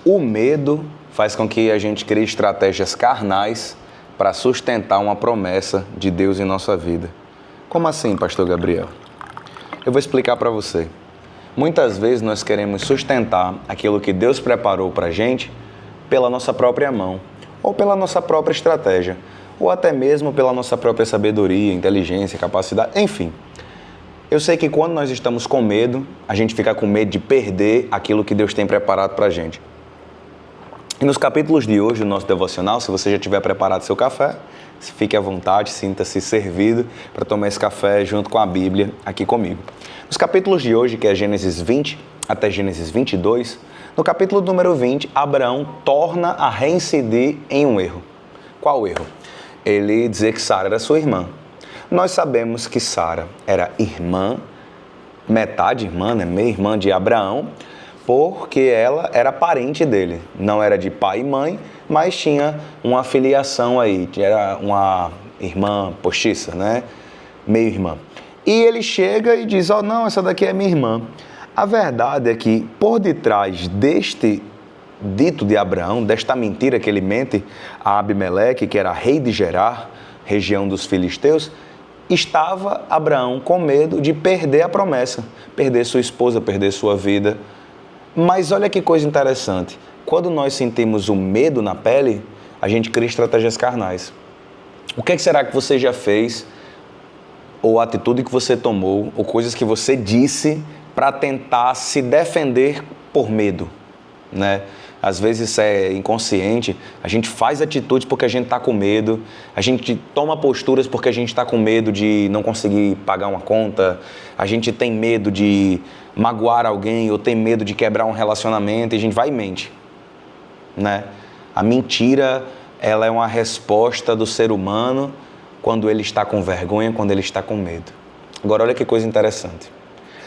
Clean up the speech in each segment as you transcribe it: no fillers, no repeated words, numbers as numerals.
O medo faz com que a gente crie estratégias carnais para sustentar uma promessa de Deus em nossa vida. Como assim, pastor Gabriel? Eu vou explicar para você. Muitas vezes nós queremos sustentar aquilo que Deus preparou para a gente pela nossa própria mão, ou pela nossa própria estratégia, ou até mesmo pela nossa própria sabedoria, inteligência, capacidade, enfim. Eu sei que quando nós estamos com medo, a gente fica com medo de perder aquilo que Deus tem preparado para a gente. E nos capítulos de hoje do nosso devocional, se você já tiver preparado seu café, fique à vontade, sinta-se servido para tomar esse café junto com a Bíblia aqui comigo. Nos capítulos de hoje, que é Gênesis 20 até Gênesis 22, no capítulo número 20, Abraão torna a reincidir em um erro. Qual erro? Ele dizer que Sara era sua irmã. Nós sabemos que Sara era irmã, metade irmã, meia-irmã de Abraão, porque ela era parente dele. Não era de pai e mãe, mas tinha uma filiação aí, era uma irmã postiça, meio-irmã. E ele chega e diz, não, essa daqui é minha irmã. A verdade é que por detrás deste dito de Abraão, desta mentira que ele mente a Abimeleque, que era rei de Gerar, região dos filisteus, estava Abraão com medo de perder a promessa, perder sua esposa, perder sua vida. Mas olha que coisa interessante, quando nós sentimos o medo na pele, a gente cria estratégias carnais. O que será que você já fez, ou a atitude que você tomou, ou coisas que você disse para tentar se defender por medo, Às vezes isso é inconsciente, a gente faz atitudes porque a gente está com medo, a gente toma posturas porque a gente está com medo de não conseguir pagar uma conta, a gente tem medo de magoar alguém ou tem medo de quebrar um relacionamento e a gente vai e mente, A mentira, ela é uma resposta do ser humano quando ele está com vergonha, quando ele está com medo. Agora olha que coisa interessante.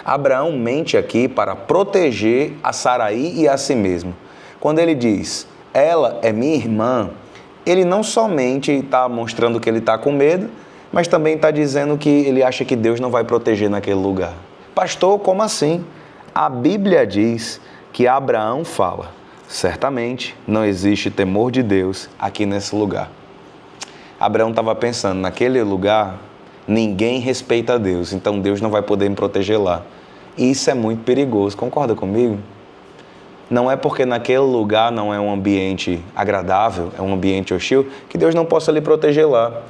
Abraão mente aqui para proteger a Saraí e a si mesmo. Quando ele diz, ela é minha irmã, ele não somente está mostrando que ele está com medo, mas também está dizendo que ele acha que Deus não vai proteger naquele lugar. Pastor, como assim? A Bíblia diz que Abraão fala, certamente não existe temor de Deus aqui nesse lugar. Abraão estava pensando, naquele lugar, ninguém respeita a Deus, então Deus não vai poder me proteger lá. E isso é muito perigoso, concorda comigo? Não é porque naquele lugar não é um ambiente agradável, é um ambiente hostil, que Deus não possa lhe proteger lá.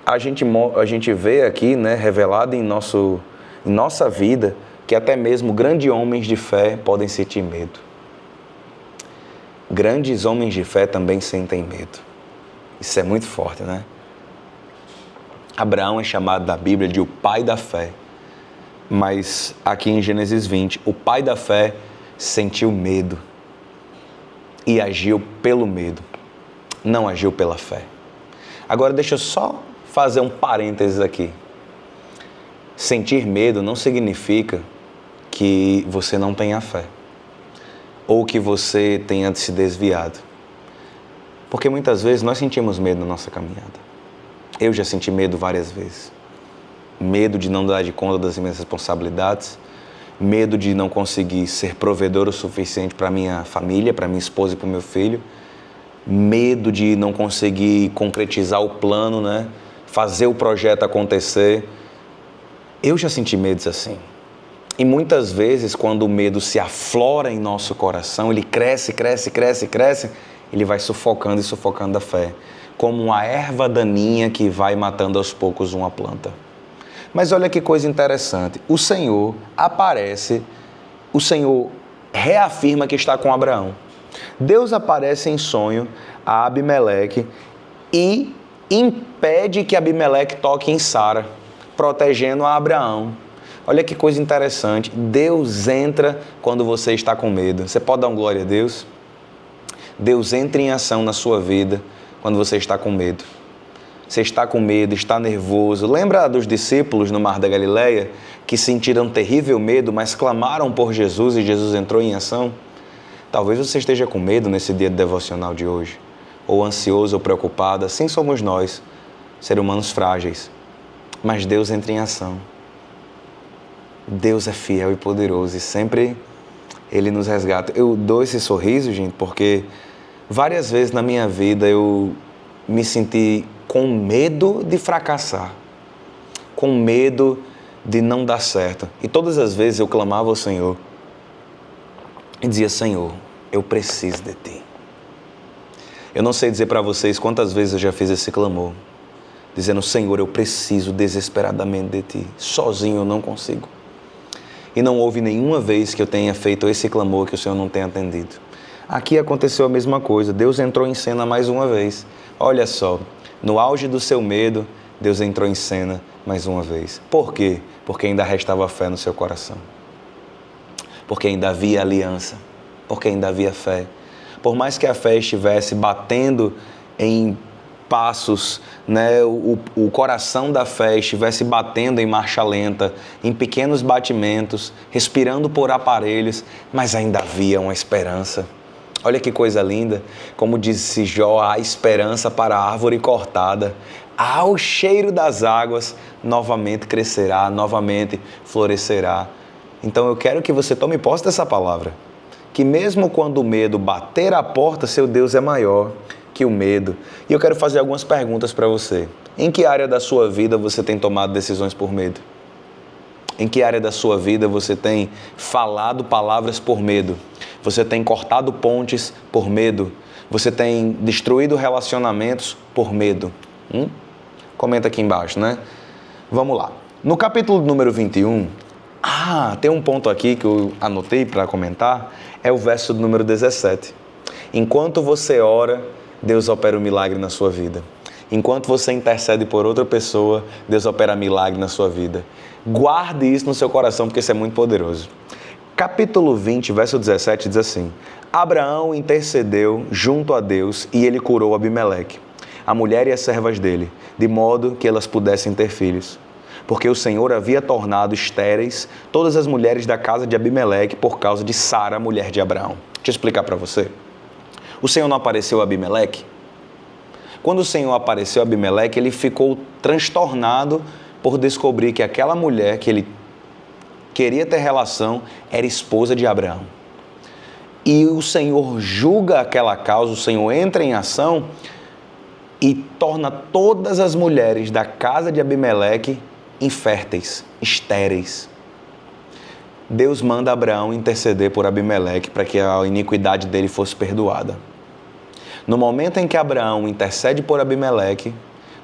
A gente vê aqui, revelado em nossa vida, que até mesmo grandes homens de fé podem sentir medo. Grandes homens de fé também sentem medo. Isso é muito forte, Abraão é chamado na Bíblia de o pai da fé. Mas aqui em Gênesis 20, o pai da fé sentiu medo e agiu pelo medo, não agiu pela fé. Agora deixa eu só fazer um parênteses aqui. Sentir medo não significa que você não tenha fé ou que você tenha se desviado. Porque muitas vezes nós sentimos medo na nossa caminhada. Eu já senti medo várias vezes. Medo de não dar de conta das minhas responsabilidades, medo de não conseguir ser provedor o suficiente para minha família, para minha esposa e para o meu filho, medo de não conseguir concretizar o plano, fazer o projeto acontecer. Eu já senti medos assim. E muitas vezes, quando o medo se aflora em nosso coração, ele cresce, ele vai sufocando e sufocando a fé, como uma erva daninha que vai matando aos poucos uma planta. Mas olha que coisa interessante, o Senhor aparece, o Senhor reafirma que está com Abraão. Deus aparece em sonho a Abimeleque e impede que Abimeleque toque em Sara, protegendo a Abraão. Olha que coisa interessante, Deus entra quando você está com medo. Você pode dar um glória a Deus? Deus entra em ação na sua vida quando você está com medo. Você está com medo, está nervoso. Lembra dos discípulos no Mar da Galileia que sentiram terrível medo, mas clamaram por Jesus e Jesus entrou em ação? Talvez você esteja com medo nesse dia devocional de hoje, ou ansioso ou preocupado. Assim somos nós, seres humanos frágeis. Mas Deus entra em ação. Deus é fiel e poderoso e sempre Ele nos resgata. Eu dou esse sorriso, gente, porque várias vezes na minha vida eu me senti com medo de fracassar, com medo de não dar certo. E todas as vezes eu clamava ao Senhor e dizia: Senhor, eu preciso de Ti. Eu não sei dizer para vocês quantas vezes eu já fiz esse clamor, dizendo: Senhor, eu preciso desesperadamente de Ti. Sozinho eu não consigo. E não houve nenhuma vez que eu tenha feito esse clamor que o Senhor não tenha atendido. Aqui aconteceu a mesma coisa. Deus entrou em cena mais uma vez. Olha só, no auge do seu medo, Deus entrou em cena mais uma vez. Por quê? Porque ainda restava fé no seu coração. Porque ainda havia aliança. Porque ainda havia fé. Por mais que a fé estivesse batendo em passos, né, o coração da fé estivesse batendo em marcha lenta, em pequenos batimentos, respirando por aparelhos, mas ainda havia uma esperança. Olha que coisa linda, como disse Jó: há esperança para a árvore cortada, ao cheiro das águas, novamente crescerá, novamente florescerá. Então eu quero que você tome posse dessa palavra, que mesmo quando o medo bater a porta, seu Deus é maior que o medo. E eu quero fazer algumas perguntas para você. Em que área da sua vida você tem tomado decisões por medo? Em que área da sua vida você tem falado palavras por medo? Você tem cortado pontes por medo? Você tem destruído relacionamentos por medo? Comenta aqui embaixo, né? Vamos lá. No capítulo número 21, tem um ponto aqui que eu anotei para comentar, é o verso do número 17. Enquanto você ora, Deus opera um milagre na sua vida. Enquanto você intercede por outra pessoa, Deus opera milagre na sua vida. Guarde isso no seu coração, porque isso é muito poderoso. Capítulo 20, verso 17 diz assim: Abraão intercedeu junto a Deus e ele curou Abimeleque, a mulher e as servas dele, de modo que elas pudessem ter filhos. Porque o Senhor havia tornado estéreis todas as mulheres da casa de Abimeleque por causa de Sara, mulher de Abraão. Deixa eu explicar para você. O Senhor não apareceu a Abimeleque? Quando o Senhor apareceu a Abimeleque, ele ficou transtornado por descobrir que aquela mulher que ele queria ter relação era esposa de Abraão. E o Senhor julga aquela causa, o Senhor entra em ação e torna todas as mulheres da casa de Abimeleque inférteis, estéreis. Deus manda Abraão interceder por Abimeleque para que a iniquidade dele fosse perdoada. No momento em que Abraão intercede por Abimeleque,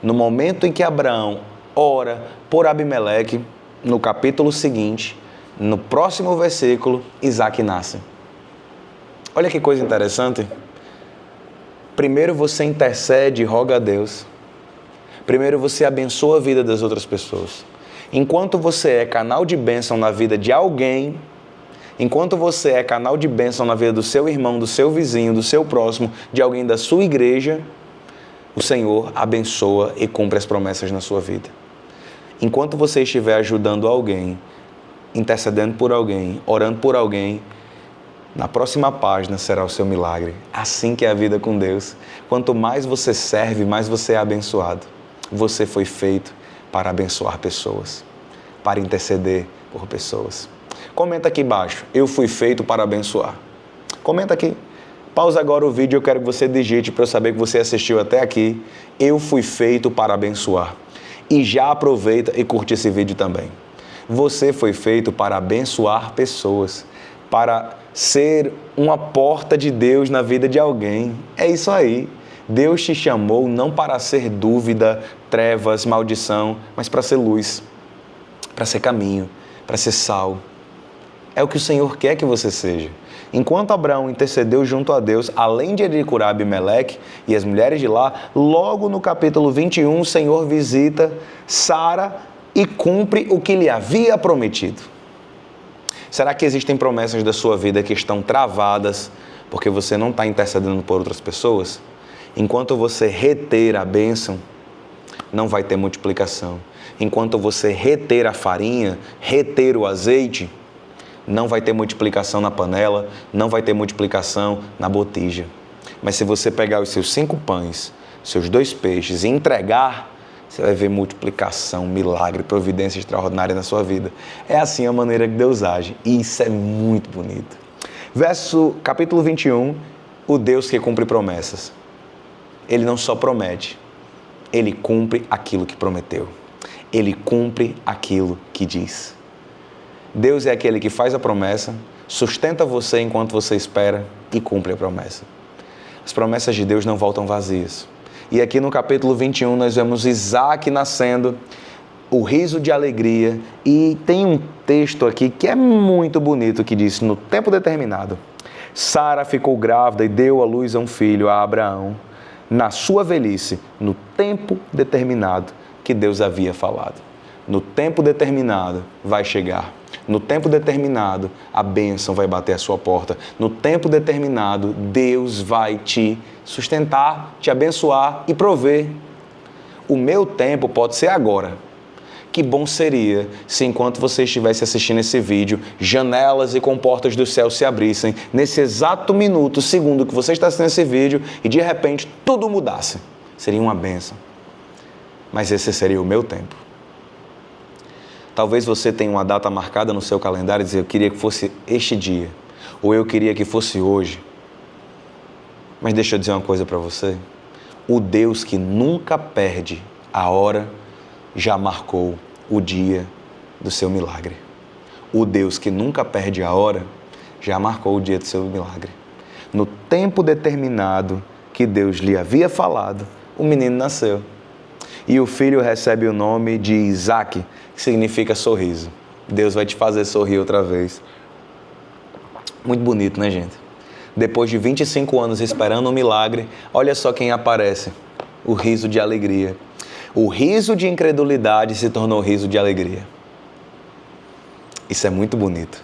no momento em que Abraão ora por Abimeleque, no capítulo seguinte, no próximo versículo, Isaac nasce. Olha que coisa interessante. Primeiro você intercede e roga a Deus. Primeiro você abençoa a vida das outras pessoas. Enquanto você é canal de bênção na vida de alguém, enquanto você é canal de bênção na vida do seu irmão, do seu vizinho, do seu próximo, de alguém da sua igreja, o Senhor abençoa e cumpre as promessas na sua vida. Enquanto você estiver ajudando alguém, intercedendo por alguém, orando por alguém, na próxima página será o seu milagre. Assim que é a vida com Deus. Quanto mais você serve, mais você é abençoado. Você foi feito para abençoar pessoas, para interceder por pessoas. Comenta aqui embaixo: eu fui feito para abençoar. Comenta aqui. Pausa agora o vídeo, eu quero que você digite para eu saber que você assistiu até aqui. Eu fui feito para abençoar. E já aproveita e curte esse vídeo também. Você foi feito para abençoar pessoas, para ser uma porta de Deus na vida de alguém. É isso aí. Deus te chamou não para ser dúvida, trevas, maldição, mas para ser luz, para ser caminho, para ser sal. É o que o Senhor quer que você seja. Enquanto Abraão intercedeu junto a Deus, além de ele curar Abimeleque e as mulheres de lá, logo no capítulo 21, o Senhor visita Sara e cumpre o que lhe havia prometido. Será que existem promessas da sua vida que estão travadas porque você não está intercedendo por outras pessoas? Enquanto você reter a bênção, não vai ter multiplicação. Enquanto você reter a farinha, reter o azeite, não vai ter multiplicação na panela, não vai ter multiplicação na botija. Mas se você pegar os seus 5 pães, seus 2 peixes e entregar, você vai ver multiplicação, milagre, providência extraordinária na sua vida. É assim a maneira que Deus age. E isso é muito bonito. Capítulo 21, o Deus que cumpre promessas. Ele não só promete, ele cumpre aquilo que prometeu. Ele cumpre aquilo que diz. Deus é aquele que faz a promessa, sustenta você enquanto você espera e cumpre a promessa. As promessas de Deus não voltam vazias. E aqui no capítulo 21 nós vemos Isaac nascendo, o riso de alegria, e tem um texto aqui que é muito bonito que diz: no tempo determinado, Sara ficou grávida e deu à luz a um filho, a Abraão, na sua velhice, no tempo determinado que Deus havia falado. No tempo determinado vai chegar. No tempo determinado, a bênção vai bater à sua porta. No tempo determinado, Deus vai te sustentar, te abençoar e prover. O meu tempo pode ser agora. Que bom seria se, enquanto você estivesse assistindo esse vídeo, janelas e comportas do céu se abrissem nesse exato minuto, segundo que você está assistindo esse vídeo, e de repente tudo mudasse. Seria uma bênção. Mas esse seria o meu tempo. Talvez você tenha uma data marcada no seu calendário e dizer: eu queria que fosse este dia, ou eu queria que fosse hoje. Mas deixa eu dizer uma coisa para você. O Deus que nunca perde a hora já marcou o dia do seu milagre. O Deus que nunca perde a hora já marcou o dia do seu milagre. No tempo determinado que Deus lhe havia falado, o menino nasceu. E o filho recebe o nome de Isaac, que significa sorriso. Deus vai te fazer sorrir outra vez. Muito bonito, né, gente? Depois de 25 anos esperando um milagre, olha só quem aparece. O riso de alegria. O riso de incredulidade se tornou riso de alegria. Isso é muito bonito.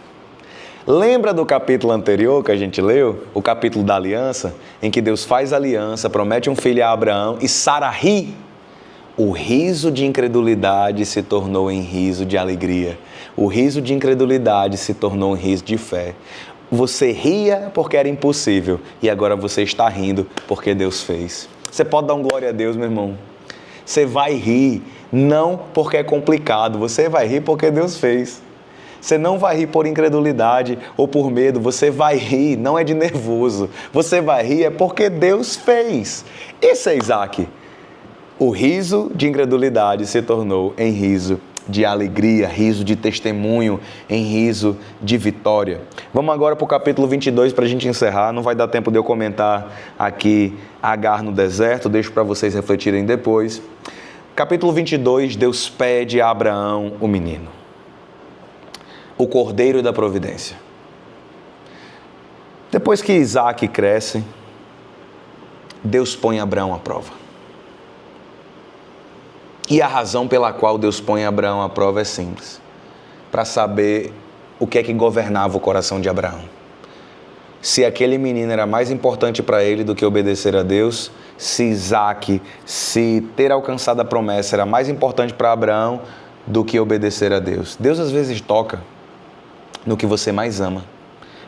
Lembra do capítulo anterior que a gente leu? O capítulo da aliança, em que Deus faz aliança, promete um filho a Abraão e Sara ri. O riso de incredulidade se tornou em riso de alegria. O riso de incredulidade se tornou em riso de fé. Você ria porque era impossível e agora você está rindo porque Deus fez. Você pode dar um glória a Deus, meu irmão? Você vai rir não porque é complicado, você vai rir porque Deus fez. Você não vai rir por incredulidade ou por medo, você vai rir, não é de nervoso. Você vai rir é porque Deus fez. Esse é Isaac. O riso de incredulidade se tornou em riso de alegria, riso de testemunho, em riso de vitória. Vamos agora para o capítulo 22 para a gente encerrar. Não vai dar tempo de eu comentar aqui Agar no deserto, deixo para vocês refletirem depois. Capítulo 22, Deus pede a Abraão o menino, o cordeiro da providência. Depois que Isaac cresce, Deus põe Abraão à prova. E a razão pela qual Deus põe Abraão à prova é simples. Para saber o que é que governava o coração de Abraão. Se aquele menino era mais importante para ele do que obedecer a Deus, se Isaac, se ter alcançado a promessa era mais importante para Abraão do que obedecer a Deus. Deus às vezes toca no que você mais ama,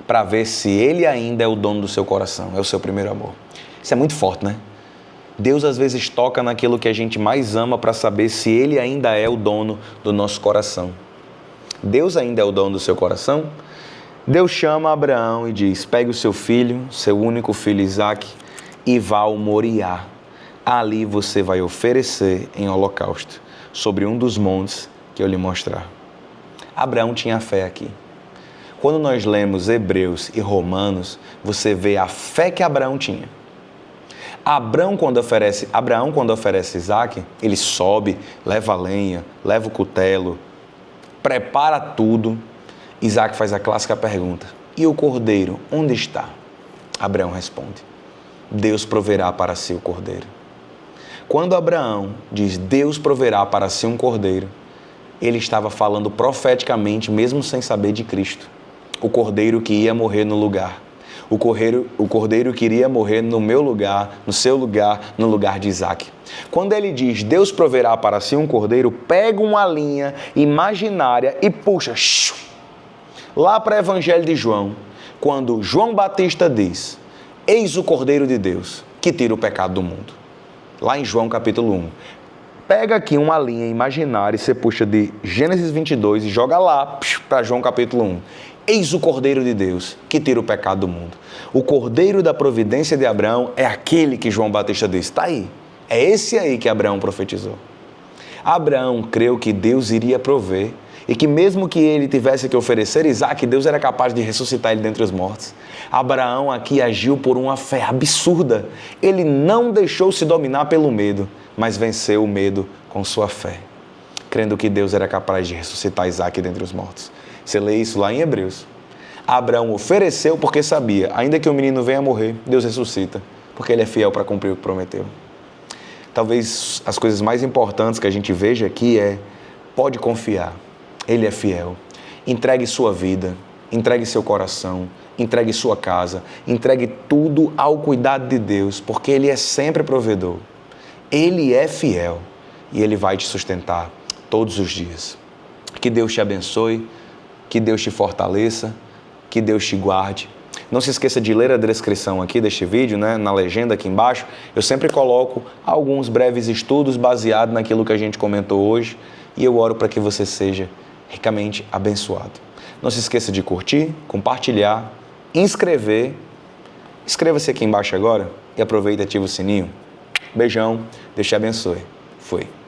para ver se ele ainda é o dono do seu coração, é o seu primeiro amor. Isso é muito forte, né? Deus às vezes toca naquilo que a gente mais ama para saber se Ele ainda é o dono do nosso coração. Deus ainda é o dono do seu coração? Deus chama Abraão e diz: pegue o seu filho, seu único filho Isaac, e vá ao Moriá. Ali você vai oferecer em holocausto, sobre um dos montes que eu lhe mostrar. Abraão tinha fé aqui. Quando nós lemos Hebreus e Romanos, você vê a fé que Abraão tinha. Abraão, quando oferece Isaac, ele sobe, leva a lenha, leva o cutelo, prepara tudo. Isaac faz a clássica pergunta: e o cordeiro, onde está? Abraão responde: Deus proverá para si o cordeiro. Quando Abraão diz Deus proverá para si um cordeiro, ele estava falando profeticamente, mesmo sem saber de Cristo. O cordeiro que ia morrer no lugar. O cordeiro que iria morrer no meu lugar, no seu lugar, no lugar de Isaac. Quando ele diz Deus proverá para si um cordeiro, pega uma linha imaginária e puxa lá para o Evangelho de João, quando João Batista diz: eis o Cordeiro de Deus que tira o pecado do mundo. Lá em João capítulo 1. pega aqui uma linha imaginária e você puxa de Gênesis 22 e joga lá para João capítulo 1. Eis o Cordeiro de Deus que tira o pecado do mundo. O Cordeiro da providência de Abraão é aquele que João Batista disse. Está aí. É esse aí que Abraão profetizou. Abraão creu que Deus iria prover e que mesmo que ele tivesse que oferecer Isaque, Deus era capaz de ressuscitar ele dentre os mortos. Abraão aqui agiu por uma fé absurda. Ele não deixou-se dominar pelo medo, mas venceu o medo com sua fé, crendo que Deus era capaz de ressuscitar Isaque dentre os mortos. Você lê isso lá em Hebreus. Abraão ofereceu porque sabia, ainda que o menino venha a morrer, Deus ressuscita, porque ele é fiel para cumprir o que prometeu. Talvez as coisas mais importantes que a gente veja aqui pode confiar, Ele é fiel. Entregue sua vida, entregue seu coração, entregue sua casa, entregue tudo ao cuidado de Deus, porque Ele é sempre provedor. Ele é fiel e Ele vai te sustentar todos os dias. Que Deus te abençoe, que Deus te fortaleça, que Deus te guarde. Não se esqueça de ler a descrição aqui deste vídeo, na legenda aqui embaixo. Eu sempre coloco alguns breves estudos baseados naquilo que a gente comentou hoje e eu oro para que você seja ricamente abençoado. Não se esqueça de curtir, compartilhar, inscrever. Inscreva-se aqui embaixo agora e aproveita e ativa o sininho. Beijão, Deus te abençoe. Fui.